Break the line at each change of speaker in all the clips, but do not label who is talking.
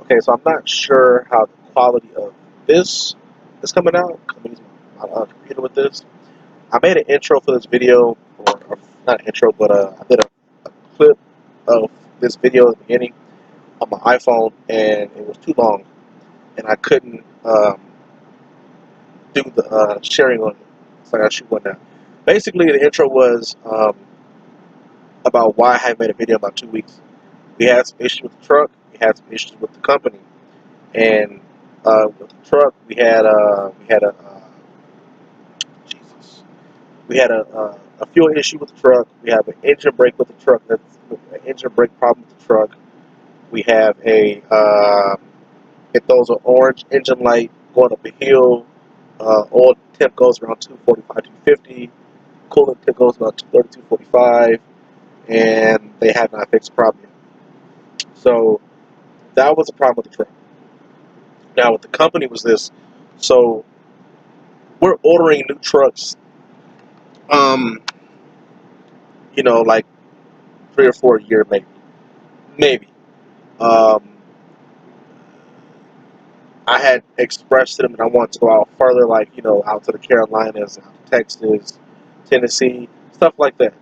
Okay, so I'm not sure how the quality of this is coming out. I'm using my computer with this. I made an intro for this video, or not an intro, but I did a clip of this video at the beginning on my iPhone, and it was too long, and I couldn't do the sharing on it. So I got to shoot one now. Basically, the intro was about why I hadn't made a video in about 2 weeks. We had some issues with the truck. We had some issues with the company, and with the truck, Jesus, we had a fuel issue with the truck. We have an engine brake with the truck. That's an engine brake problem with the truck. We have it throws an orange engine light going up a hill. Oil temp goes around 245, 250. Coolant temp goes about 230, 245, and they have not fixed the problem. So that was the problem with the truck. Now with the company was this. So we're ordering new trucks. Like 3 or 4 a year, maybe. Um, I had expressed to them that I wanted to go out further, like out to the Carolinas, out to Texas, Tennessee, stuff like that.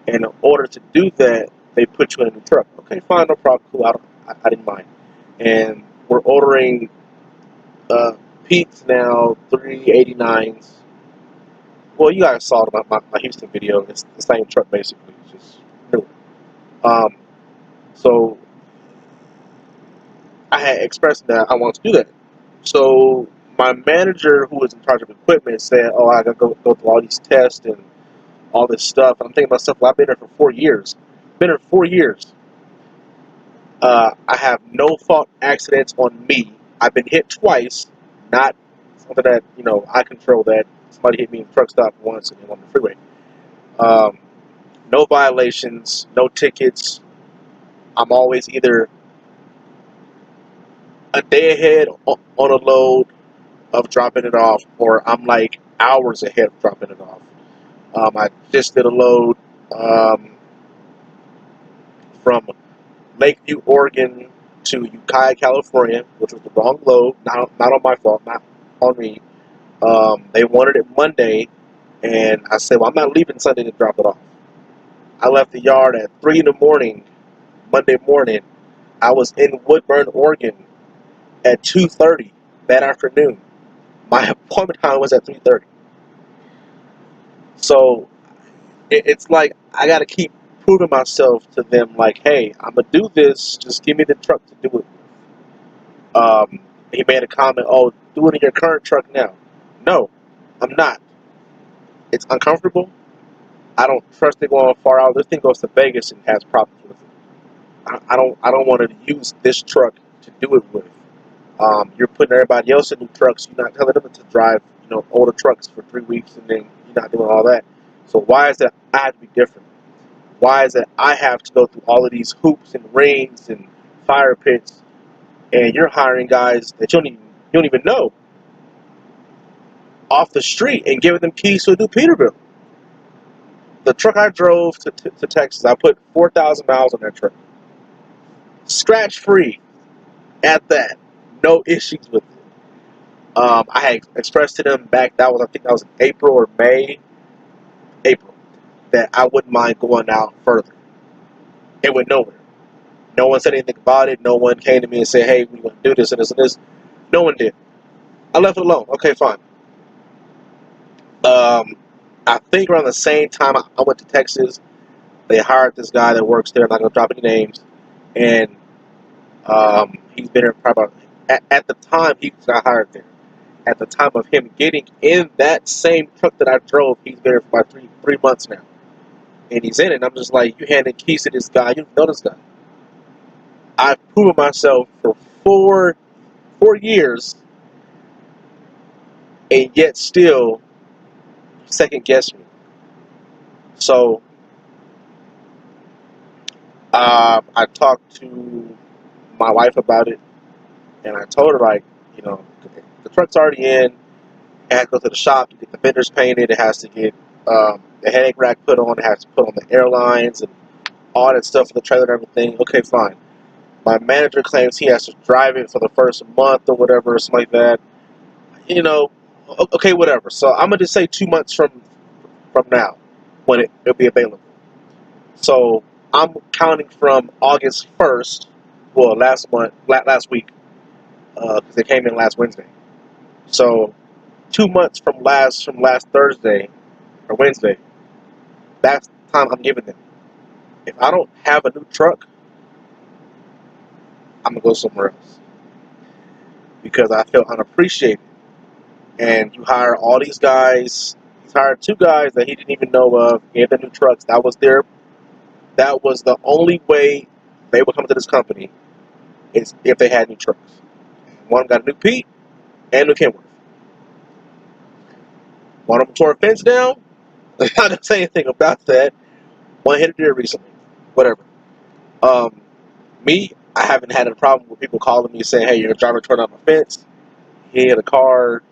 And in order to do that, they put you in a new truck. Okay, fine, no problem, cool. I didn't mind. And we're ordering Pete's now 389s. Well, you guys saw my Houston video. It's the same truck basically, it's just newer. Um, so I had expressed that I wanted to do that. So my manager, who was in charge of equipment, said, "Oh, I gotta go through all these tests and all this stuff." And I'm thinking to myself, "Well, I've been here for 4 years. Been here 4 years. I have no fault accidents on me. I've been hit twice, not something that I control. That somebody hit me in a truck stop once and then on the freeway. Um, no violations, no tickets. I'm always either a day ahead on a load of dropping it off, or I'm like hours ahead of dropping it off. I just did a load from Lakeview, Oregon to Ukiah, California, which was the wrong load, not on my fault, not on me. They wanted it Monday, and I said, well, I'm not leaving Sunday to drop it off. I left the yard at 3 in the morning, Monday morning. I was in Woodburn, Oregon at 2:30 that afternoon. My appointment time was at 3:30. So it's like I got to keep proving myself to them, like, hey, I'm going to do this. Just give me the truck to do it. He made a comment, oh, do it in your current truck now. No, I'm not. It's uncomfortable. I don't trust it going far out. This thing goes to Vegas and has problems with it. I don't want to use this truck to do it with. You're putting everybody else in new trucks. You're not telling them to drive, older trucks for 3 weeks, and then you're not doing all that. So why is that I have to be different? Why is it I have to go through all of these hoops and rings and fire pits, and you're hiring guys that you don't even know off the street and giving them keys to a new Peterbilt? The truck I drove to Texas, I put 4,000 miles on that truck, scratch free at that, no issues with it. I had expressed to them back, I think that was in April or April, that I wouldn't mind going out further. It went nowhere. No one said anything about it. No one came to me and said, hey, we want to do this and this and this. No one did. I left it alone. Okay, fine. I think around the same time I went to Texas, they hired this guy that works there. I'm not going to drop any names. And he's been here probably at the time he got hired there. At the time of him getting in that same truck that I drove, he's been here for about three months now. And he's in it, and I'm just like, you handing keys to this guy, you know this guy. I've proven myself for four years, and yet still second guess me. So I talked to my wife about it, and I told her, like, the truck's already in. It has to go to the shop to get the fenders painted. It has to get the headache rack put on. It has to put on the airlines and all that stuff for the trailer and everything. Okay, fine. My manager claims he has to drive it for the first month or whatever, or something like that. You know, okay, whatever. So I'm gonna just say 2 months from now when it'll be available. So I'm counting from August 1st, well, last week, because they came in last Wednesday. So 2 months from last Thursday or Wednesday, that's the time I'm giving them. If I don't have a new truck, I'm gonna go somewhere else because I feel unappreciated. And you hire all these guys. He's hired 2 guys that he didn't even know of. Gave them new trucks. That was the only way they would come to this company is if they had new trucks. One got a new Pete and new Kenworth. One of them tore a fence down. I didn't say anything about that. One hit a deer recently. Whatever. Um, Me, I haven't had a problem with people calling me saying, "Hey, your driver turned on my fence. He hit a car."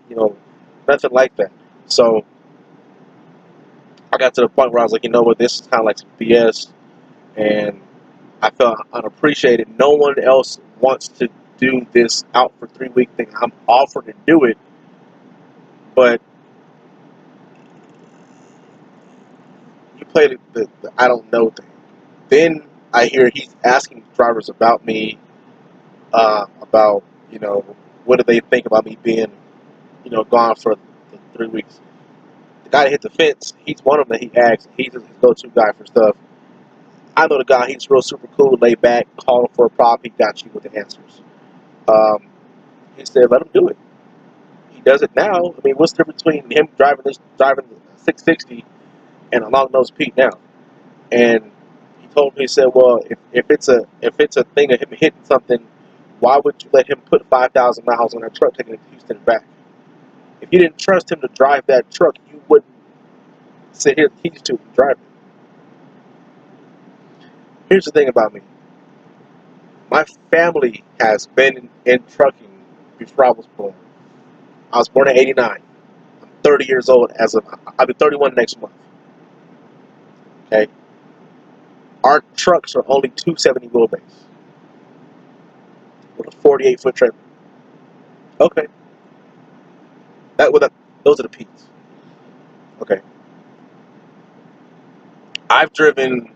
Nothing like that. So I got to the point where I was like, you know what, this is kind of like some BS, and I felt unappreciated. No one else wants to do this out for 3 week thing. I'm offered to do it, but you play the I don't know thing. Then I hear he's asking drivers about me, about what do they think about me being gone for the 3 weeks. The guy that hit the fence, he's one of them that he asks. He's his go-to guy for stuff. I know the guy. He's real super cool, laid back, call him for a problem. He got you with the answers. He said, let him do it. He does it now. I mean, what's the difference between him driving the 660 and a long nose Pete now? And he told me, he said, well, if it's a thing of him hitting something, why would you let him put 5,000 miles on that truck taking it to Houston and back? If you didn't trust him to drive that truck, you wouldn't sit here the keys to it and drive it. Here's the thing about me. My family has been in trucking before I was born. I was born in '89. I'm 30 years old I'll be 31 next month. Okay? Our trucks are only 270 wheelbase with a 48-foot trailer. Okay. Those are the peaks. Okay. I've driven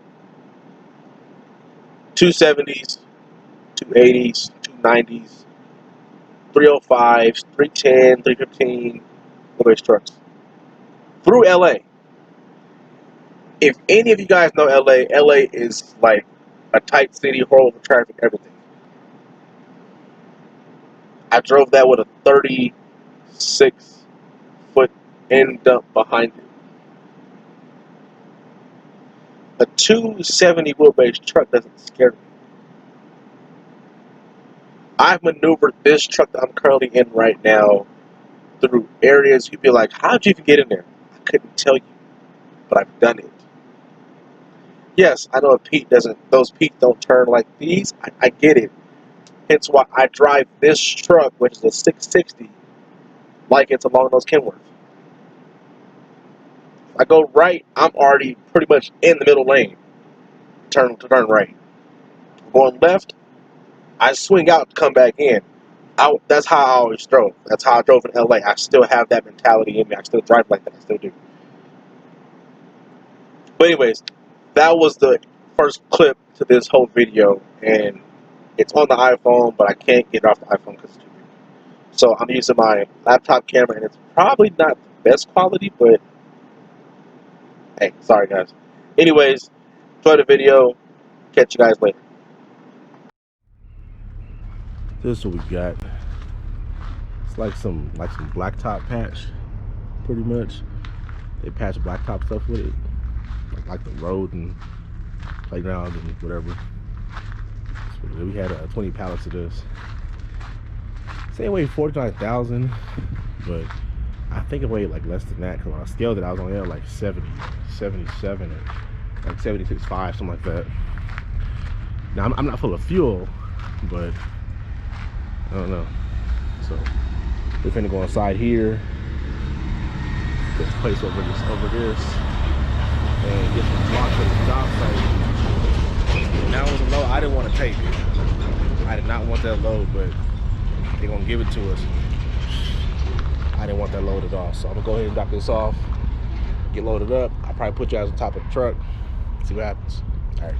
270s, 280s, 290s, 305s, 310, 315 wheelbase trucks through LA. If any of you guys know LA is like a tight city, horrible traffic, everything. I drove that with a 36-foot end dump behind it. A 270 wheelbase truck doesn't scare me. I've maneuvered this truck that I'm currently in right now through areas you'd be like, how'd you even get in there? I couldn't tell you, but I've done it. Yes, I know those Pete don't turn like these. I get it. Hence why I drive this truck, which is a 660, like it's a long nose Kenworth. If I go right, I'm already pretty much in the middle lane. Turn right. Going left, I swing out to come back in. That's how I always drove. That's how I drove in LA. I still have that mentality in me. I still drive like that. I still do. But anyways, that was the first clip to this whole video, and it's on the iPhone, but I can't get it off the iPhone because it's too big. So I'm using my laptop camera, and it's probably not the best quality, but hey, sorry guys. Anyways, enjoy the video. Catch you guys later.
This is what we got. It's like some blacktop patch, pretty much. They patch blacktop stuff with it, like the road and playground and whatever. So we had 20 pallets of this. Say it weighed 49,000, but I think it weighed like less than that because when I scaled it, I was only at like 70, 77, or like 76.5, something like that. Now I'm not full of fuel, but I don't know. So we're finna go inside here, this place over this, and get some blocks for the job site. Now on the low, I didn't want to take it. I did not want that load, but they're gonna give it to us. I didn't want that load at all, so I'm gonna go ahead and drop this off, get loaded up. I'll probably put you guys on top of the truck, see what happens. All right.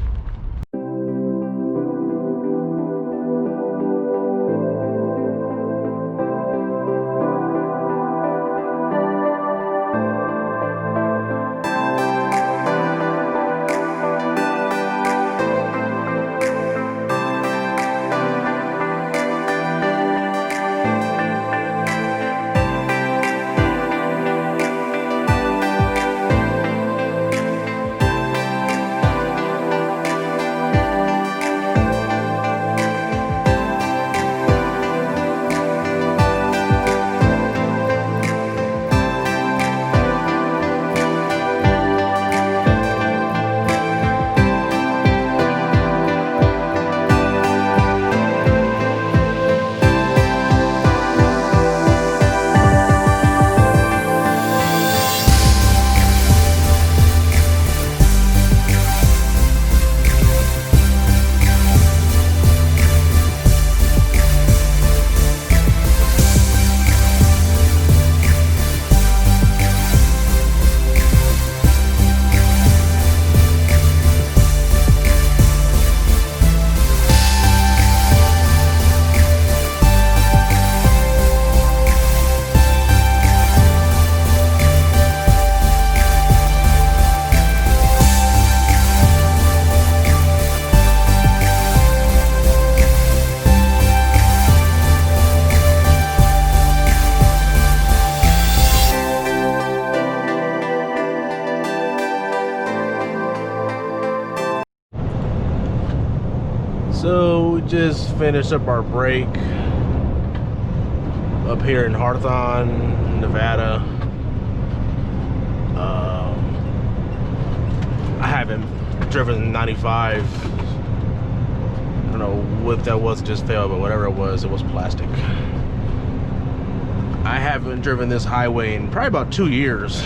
So we just finished up our break up here in Hawthorne, Nevada. I haven't driven 95. I don't know what that was, it just failed, but whatever it was plastic. I haven't driven this highway in probably about 2 years.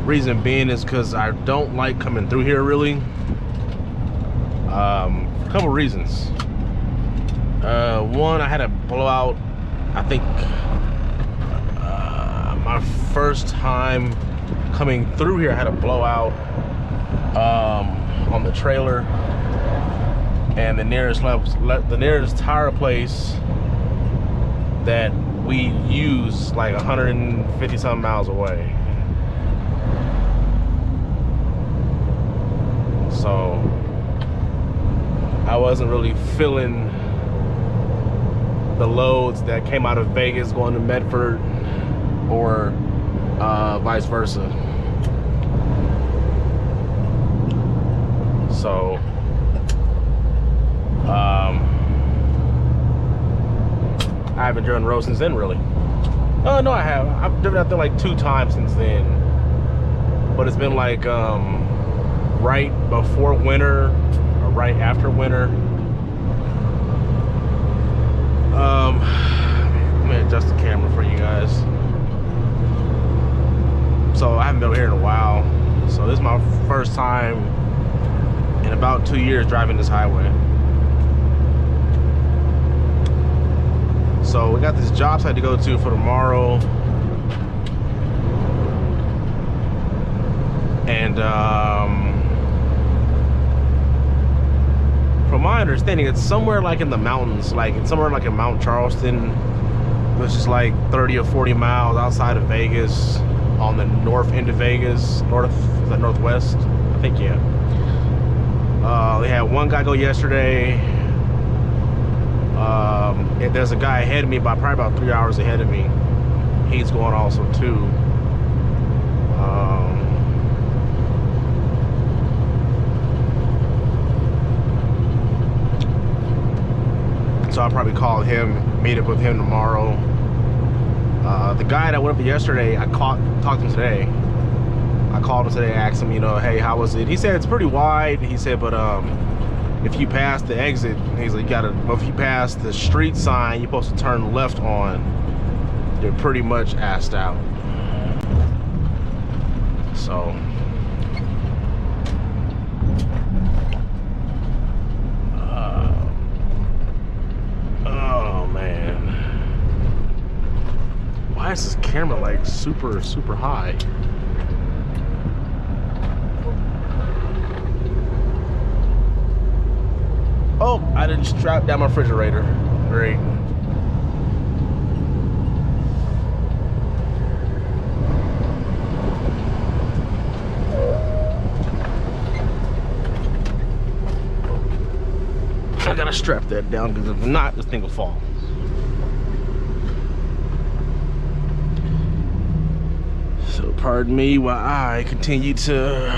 Reason being is because I don't like coming through here really. A couple reasons. One, I had a blowout. I think my first time coming through here, I had a blowout on the trailer, and the nearest tire place that we use like 150 something miles away. So I wasn't really feeling the loads that came out of Vegas going to Medford or vice versa. So I haven't driven road since then really. Oh no, I have. I've driven out there like 2 times since then, but it's been like right before winter or right after winter. Let me adjust the camera for you guys. So I haven't been here in a while, so this is my first time in about 2 years driving this highway. So we got this job site to go to for tomorrow, and from my understanding, it's somewhere like in the mountains, like it's somewhere like in Mount Charleston, which is like 30 or 40 miles outside of Vegas, on the north end of Vegas, northwest, I think, yeah. They had one guy go yesterday. And there's a guy ahead of me, by probably about 3 hours ahead of me. He's going also too. So I'll probably call him, meet up with him tomorrow. The guy that went up yesterday, talked to him today. I called him today, asked him, you know, hey, how was it? He said it's pretty wide. He said, but if you pass the exit, he's like, if you pass the street sign, you're supposed to turn left on. You're pretty much assed out. So camera like super high. Oh, I didn't strap down my refrigerator. Great. I gotta strap that down because if not, this thing will fall. So pardon me while I continue to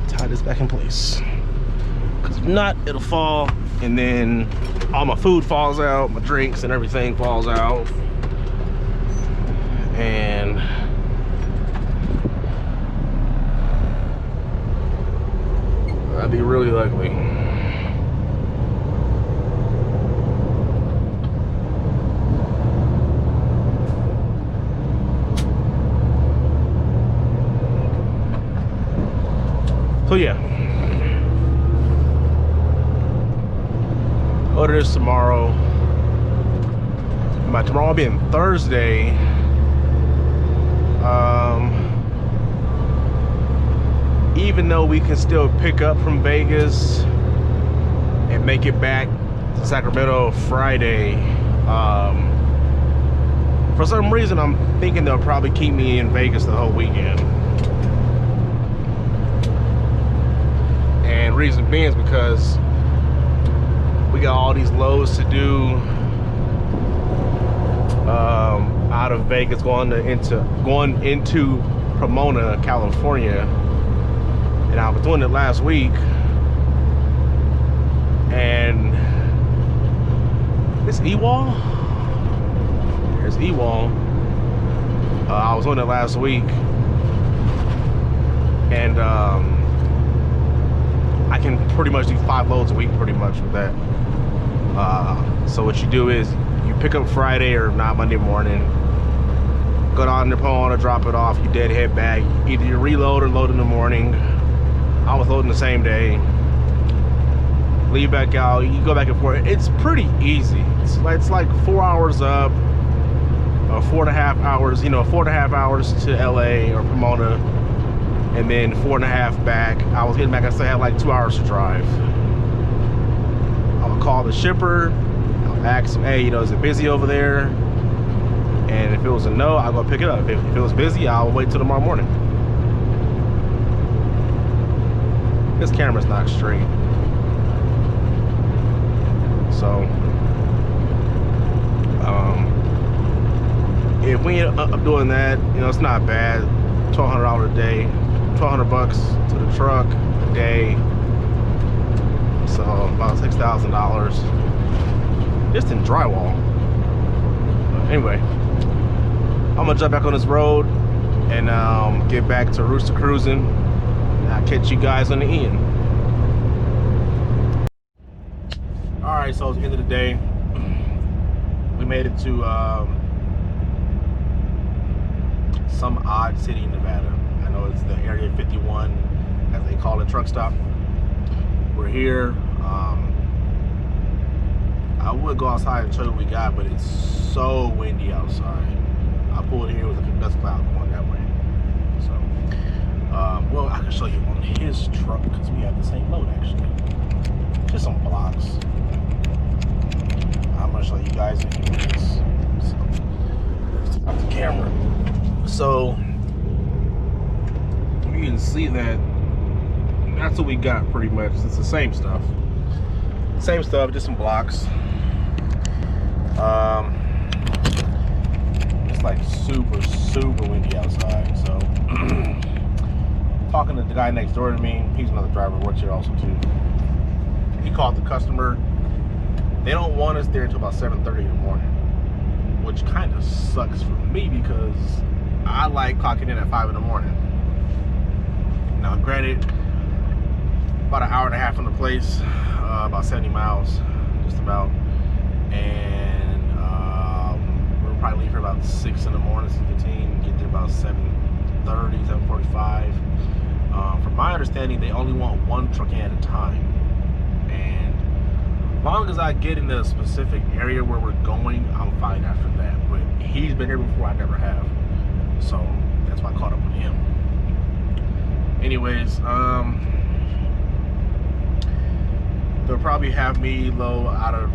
tie this back in place. Because if not, it'll fall, and then all my food falls out, my drinks and everything falls out. And that'd be really ugly. So yeah, order this tomorrow. By tomorrow being Thursday, even though we can still pick up from Vegas and make it back to Sacramento Friday, for some reason I'm thinking they'll probably keep me in Vegas the whole weekend. And reason being is because we got all these loads to do out of Vegas going into Pomona, California. And I was doing it last week, and this E-Wall, there's E-Wall. I was doing it last week, and I can pretty much do 5 loads a week pretty much with that. So what you do is you pick up Friday or not Monday morning, go down to Pomona, drop it off, you deadhead back. Either you reload or load in the morning. I was loading the same day. Leave back out, you go back and forth. It's pretty easy. It's like 4 hours up, or 4.5 hours, 4.5 hours to LA or Pomona, and then 4.5 back. I was getting back, I still had like 2 hours to drive. I would call the shipper, I'll ask him, hey, is it busy over there? And if it was a no, I'll go pick it up. If it was busy, I'll wait till tomorrow morning. This camera's not straight. So, if we end up doing that, it's not bad. $1,200 a day, $1,200 to the truck a day. So about $6,000 just in drywall. But anyway, I'm gonna jump back on this road and get back to Rooster Cruising. I'll catch you guys on the end. All right, so it's the end of the day. We made it to some odd city in Nevada. I know it's the Area 51, as they call it, truck stop. We're here. I would go outside and show you what we got, but it's so windy outside. I pulled here with a dust cloud going that way. So, well, I can show you on his truck because we have the same load actually. Just some blocks. I'm gonna show you guys in this. So, let's take out the camera. So you can see that that's what we got pretty much. It's the same stuff. Same stuff, just some blocks. It's like super windy outside. So talking to the guy next door to me, he's another driver, works here also too. He called the customer. They don't want us there until about 7:30 in the morning, which kind of sucks for me because I like clocking in at 5 in the morning. Now, granted, about an hour and a half from the place, about 70 miles, just about, and we'll probably leave here about 6 in the morning, 6:15, get there about 7:30, 7:45. From my understanding, they only want one truck in at a time, and As long as I get in the specific area where we're going, I'm fine after that. But he's been here before, I never have. So that's why I caught up with him. Anyways, they'll probably have me load out of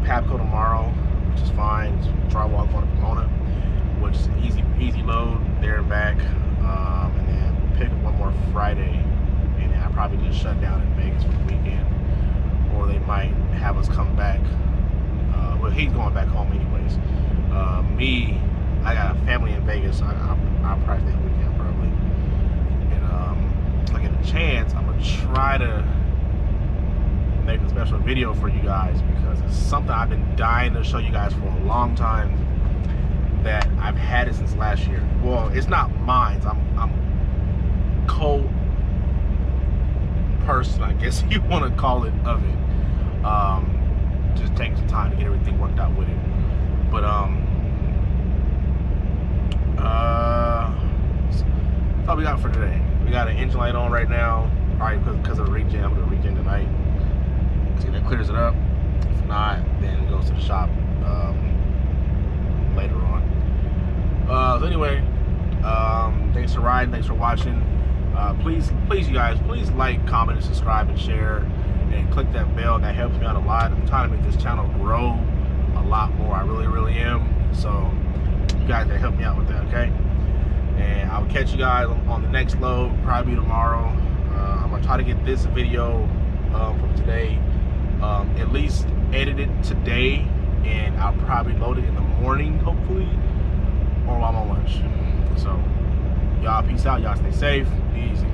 Papco tomorrow, which is fine. Dry walk on to Pomona, which is an easy load there and back. And then pick up one more Friday, and then I probably just shut down in Vegas for the weekend. Or they might have us come back. Well, he's going back home anyways. Me, I got a family in Vegas. I'll probably stay the weekend probably. And if I get a chance, I'm gonna try to make a special video for you guys because it's something I've been dying to show you guys for a long time. That I've had it since last year. Well, it's not mine. I'm co-person, I guess you want to call it, of it. Just taking some time to get everything worked out with it. But that's all we got for today. We got an engine light on right now. Alright, because of the regen, I'm gonna regen tonight. See if that clears it up. If not, then it goes to the shop later on. So anyway, thanks for riding, thanks for watching. Please you guys, please like, comment, and subscribe and share, and click that bell. That helps me out a lot. I'm trying to make this channel grow a lot more. I really am. So you guys gotta help me out with that, okay? And I'll catch you guys on the next load, probably tomorrow. I'm gonna try to get this video from today at least edited today, and I'll probably load it in the morning, hopefully, or while I'm on lunch. So y'all peace out, y'all stay safe, be easy.